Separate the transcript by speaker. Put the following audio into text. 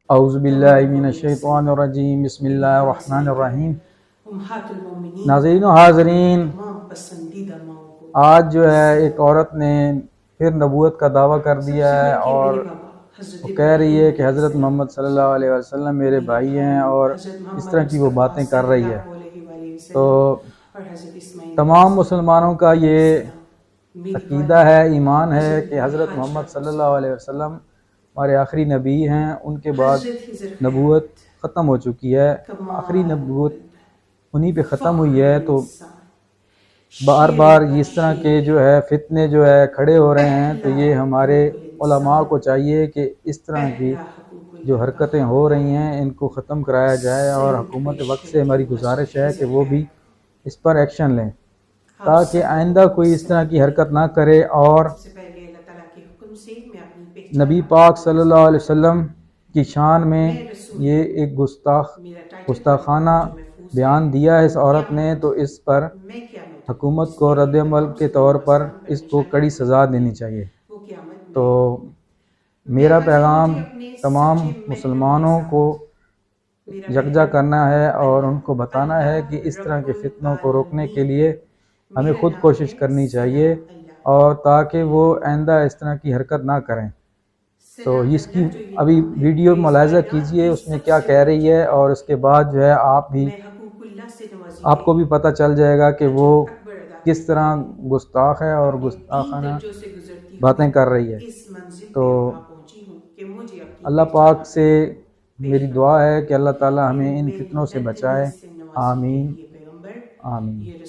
Speaker 1: اعوذ باللہ من الشیطان الرجیم، بسم اللہ الرحمن الرحیم۔ ناظرین و حاضرین، آج جو ہے ایک عورت نے پھر نبوت کا دعویٰ کر دیا ہے اور وہ کہہ رہی ہے کہ حضرت محمد صلی اللہ علیہ وسلم میرے بھائی ہیں، اور اس طرح کی وہ باتیں کر رہی ہے۔ تو تمام مسلمانوں کا یہ عقیدہ ہے، ایمان ہے کہ حضرت محمد صلی اللہ علیہ وسلم ہمارے آخری نبی ہیں، ان کے بعد نبوت ختم ہو چکی ہے، آخری نبوت انہی پہ ختم ہوئی ہے۔ تو بار بار اس طرح کے جو ہے فتنے جو ہے کھڑے ہو رہے ہیں، تو یہ ہمارے علماء کو چاہیے کہ اس طرح کی جو حرکتیں ہو رہی ہیں ان کو ختم کرایا جائے، اور حکومت وقت سے ہماری گزارش ہے کہ وہ بھی اس پر ایکشن لیں تاکہ آئندہ کوئی اس طرح کی حرکت نہ کرے، اور نبی پاک صلی اللہ علیہ وسلم کی شان میں یہ ایک گستاخانہ بیان دیا ہے اس عورت نے، تو اس پر حکومت کو رد عمل کے طور پر اس کو کڑی سزا دینی چاہیے۔ تو میرا پیغام تمام مسلمانوں کو یکجا کرنا ہے اور ان کو بتانا ہے کہ اس طرح کے فتنوں کو روکنے کے لیے ہمیں خود کوشش کرنی چاہیے، اور تاکہ وہ آئندہ اس طرح کی حرکت نہ کریں۔ تو اس کی ابھی ویڈیو ملاحظہ کیجئے اس میں کیا کہہ رہی ہے، اور اس کے بعد جو ہے آپ کو بھی پتہ چل جائے گا کہ وہ کس طرح گستاخ ہے اور گستاخانہ باتیں کر رہی ہے۔ تو اللہ پاک سے میری دعا ہے کہ اللہ تعالی ہمیں ان فتنوں سے بچائے، آمین آمین۔